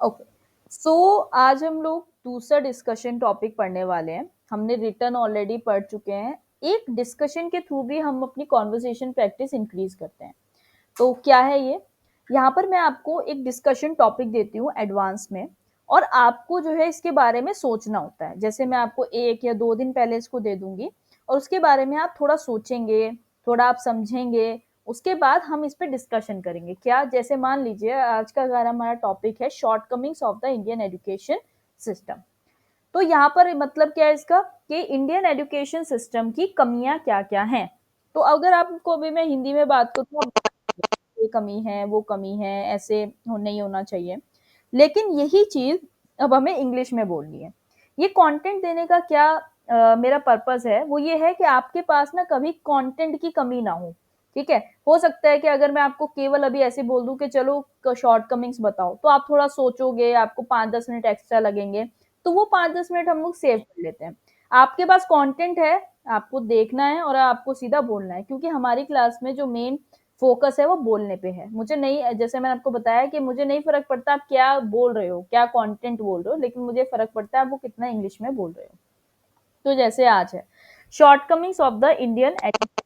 Okay. सो आज हम लोग दूसरा डिस्कशन टॉपिक पढ़ने वाले हैं। हमने रिटर्न ऑलरेडी पढ़ चुके हैं। एक डिस्कशन के थ्रू भी हम अपनी कॉन्वर्सेशन प्रैक्टिस इंक्रीज करते हैं। तो क्या है ये? यहाँ पर मैं आपको एक डिस्कशन टॉपिक देती हूँ एडवांस में, और आपको जो है इसके बारे में सोचना होता है। जैसे मैं आपको 1 या 2 दिन पहले इसको दे दूँगी और उसके बारे में आप थोड़ा सोचेंगे, थोड़ा आप समझेंगे, उसके बाद हम इस पे डिस्कशन करेंगे। क्या? जैसे मान लीजिए आज का अगर हमारा टॉपिक है shortcomings of the Indian education system. तो यहाँ पर मतलब क्या है इसका कि इंडियन एजुकेशन सिस्टम की कमियाँ क्या-क्या हैं? तो अगर आपको अभी मैं हिंदी में बात करूँ तो ये कमी है, वो कमी है, ऐसे नहीं होना चाहिए। लेकिन यही चीज़ अब हमें इंग्लिश में बोलनी है। ये कंटेंट देने का क्या मेरा पर्पस है, वो ये है कि आपके पास ना कभी कंटेंट की कमी ना हो, ठीक है? हो सकता है कि अगर मैं आपको केवल अभी ऐसे बोल दूँ कि चलो शॉर्टकमिंग्स बताओ, तो आप थोड़ा सोचोगे, आपको 5-10 मिनट एक्स्ट्रा लगेंगे, तो वो 5-10 मिनट हम लोग सेव कर लेते हैं। आपके पास कंटेंट है, आपको देखना है और आपको सीधा बोलना है, क्योंकि हमारी क्लास में जो मेन फ़ोकस है वो बोलने पे है। मुझे नहीं, जैसे मैंने आपको बताया कि मुझे नहीं फ़र्क पड़ता आप क्या बोल रहे हो, क्या कंटेंट बोल रहे हो, लेकिन मुझे फ़र्क पड़ता है आप वो कितना इंग्लिश में बोल रहे हो। तो जैसे आज है shortcomings of the Indian education.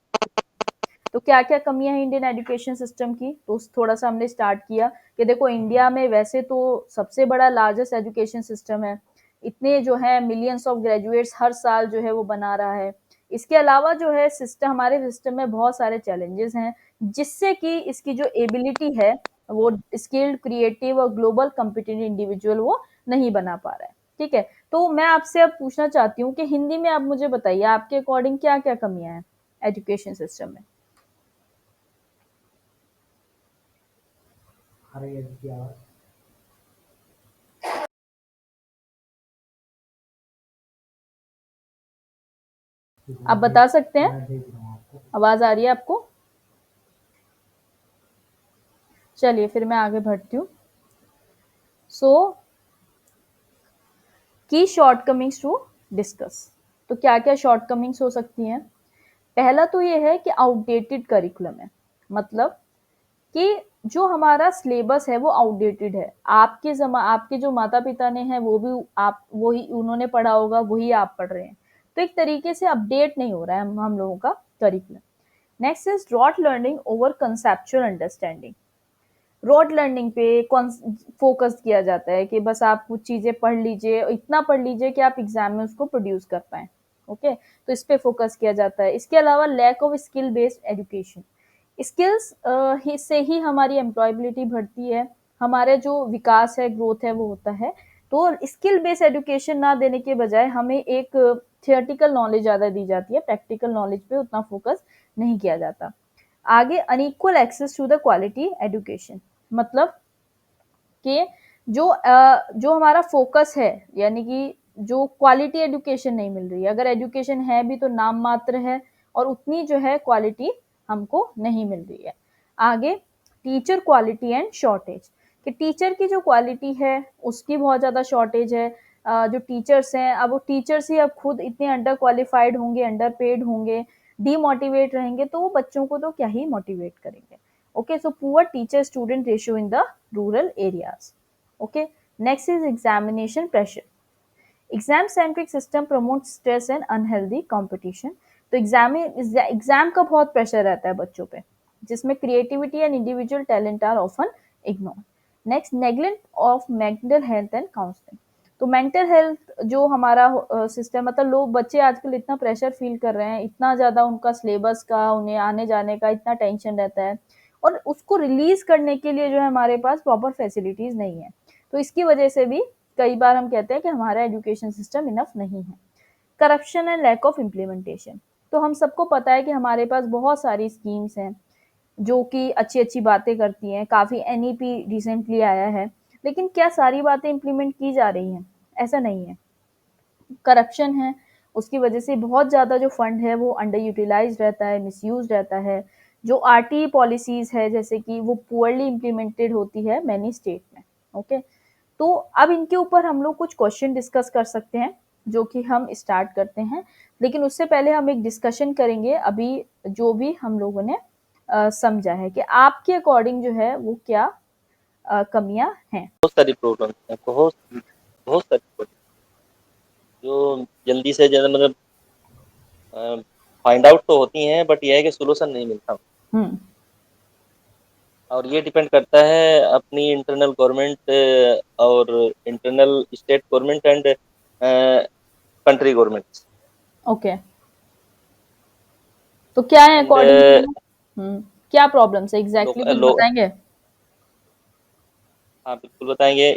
तो क्या-क्या कमियाँ हैं इंडियन एजुकेशन सिस्टम की? तो थोड़ा-सा हमने स्टार्ट किया कि देखो इंडिया में वैसे तो सबसे बड़ा लार्जेस्ट एजुकेशन सिस्टम है। इतने जो है मिलियंस ऑफ ग्रेजुएट्स हर साल जो है वो बना रहा है। इसके अलावा जो है सिस्टम, हमारे सिस्टम में बहुत सारे चैलेंजेस हैं, जिससे कि इसकी जो एबिलिटी है वो स्किल्ड, क्रिएटिव और ग्लोबल कॉम्पिटिटिव इंडिविजुअल वो नहीं बना पा रहा है। ठीक है? तो मैं आपसे अब पूछना चाहती हूँ कि हिंदी में आप मुझे बताइए आपके अकॉर्डिंग क्या-क्या कमियाँ हैं एजुकेशन सिस्टम में? आ रही है की आवाज? आप बता सकते हैं? मैं भेज रहा हूँ आपको। आवाज़ आ रही है आपको? चलिए फिर मैं आगे बढ़ती हूँ। सो की शॉर्टकमिंग्स टू डिस्कस। तो क्या-क्या शॉर्टकमिंग्स हो सकती हैं? पहला तो ये है कि आउटडेटेड करिकुलम है। मतलब कि जो हमारा सिलेबस है वो आउटडेटेड है। आपके जो माता-पिता ने हैं वो भी आप वही उन्होंने पढ़ा होगा, वही आप पढ़ रहे हैं। तो एक तरीके से अपडेट नहीं हो रहा है हम लोगों का curriculum. Next is rote learning over conceptual understanding. Rote learning पे फोकस किया जाता है कि बस आप कुछ चीज़ें पढ़ लीजिए, इतना पढ़ लीजिए कि आप एग्जाम में उसको प्रोड्यूस कर पाएँ। ओके, तो इस पे फोकस किया जाता है। इसके अलावा lack of skill based education. Skills से ही हमारी एम्प्लॉयबिलिटी बढ़ती है, हमारे जो विकास है, ग्रोथ है वो होता है। तो स्किल बेस्ड एजुकेशन ना देने के बजाय हमें एक थियोरेटिकल नॉलेज ज़्यादा दी जाती है, प्रैक्टिकल नॉलेज पे उतना फोकस नहीं किया जाता। आगे unequal access to the quality education. मतलब कि जो हमारा फोकस है, यानी कि जो क्वालिटी एजुकेशन नहीं मिल रही है। अगर एजुकेशन है भी तो नाम मात्र है और उतनी जो है क्वालिटी हमको नहीं मिल रही है। आगे टीचर क्वालिटी एंड शॉर्टेज, कि टीचर की जो क्वालिटी है उसकी बहुत ज़्यादा शॉर्टेज है। जो टीचर्स हैं, अब वो टीचर्स ही अब खुद इतने अंडर क्वालिफाइड होंगे, अंडर पेड होंगे, डीमोटिवेट रहेंगे, तो वो बच्चों को तो क्या ही मोटिवेट करेंगे। Okay, so poor teacher student ratio in the rural areas. Okay, next is examination pressure. Exam centric system promotes stress and unhealthy competition. तो एग्जाम का बहुत प्रेशर रहता है बच्चों पे, जिसमें creativity and individual talent are often ignore. Next, neglect of mental health and counselling. तो mental health जो हमारा सिस्टम, मतलब लोग बच्चे आजकल इतना प्रेशर फील कर रहे हैं, इतना ज़्यादा उनका सिलेबस का, उन्हें आने जाने का इतना टेंशन रहता है, और उसको रिलीज करने के लिए जो है हमारे पास प्रॉपर फैसिलिटीज़ नहीं है। तो इसकी वजह से भी कई बार हम कहते हैं कि हमारा एजुकेशन सिस्टम इनफ नहीं है। Corruption and lack of implementation. तो हम सबको पता है कि हमारे पास बहुत सारी स्कीम्स हैं जो कि अच्छी-अच्छी बातें करती हैं, काफ़ी एनईपी रिसेंटली आया है, लेकिन क्या सारी बातें इम्प्लीमेंट की जा रही हैं? ऐसा नहीं है। करप्शन है, उसकी वजह से बहुत ज़्यादा जो फंड है वो अंडर यूटिलाइज़ रहता है, मिसयूज़ रहता है। जो आरटीई पॉलिसीज़ है जैसे कि वो पुअरली इम्प्लीमेंटेड होती है मैनी स्टेट में। ओके, तो अब इनके ऊपर हम लोग कुछ क्वेश्चन डिस्कस कर सकते हैं, जो कि हम स्टार्ट करते हैं। लेकिन उससे पहले हम एक डिस्कशन करेंगे अभी जो भी हम लोगों ने समझा है कि आपके अकॉर्डिंग जो है वो क्या कमियां हैं। बहुत सारी प्रॉब्लम है, बहुत बहुत सारी प्रॉब्लम जो जल्दी से ज़्यादा मतलब फाइंड आउट तो होती हैं, बट ये है कि सॉल्यूशन नहीं मिलता। हम्म। और ये डिपेंड करता है अपनी इंटरनल गवर्नमेंट और internal state government and country government. Okay, तो क्या है एंड अकॉर्डिंग टू यू? क्या प्रॉब्लम्स है लोग एग्जैक्टली, कुछ लो बताएंगे? हाँ बिल्कुल बताएंगे।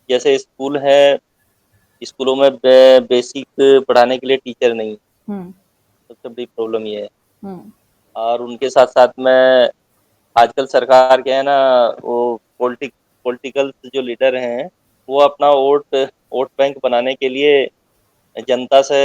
जैसे स्कूल है, स्कूलों में बेसिक पढ़ाने के लिए टीचर नहीं, हम्म। सबसे बड़ी प्रॉब्लम ये है। हम्म। और उनके साथ साथ में आजकल सरकार क्या है ना, वो पॉलिटिकल जो लीडर हैं वो अपना वोट वोट बैंक बनाने के लिए जनता से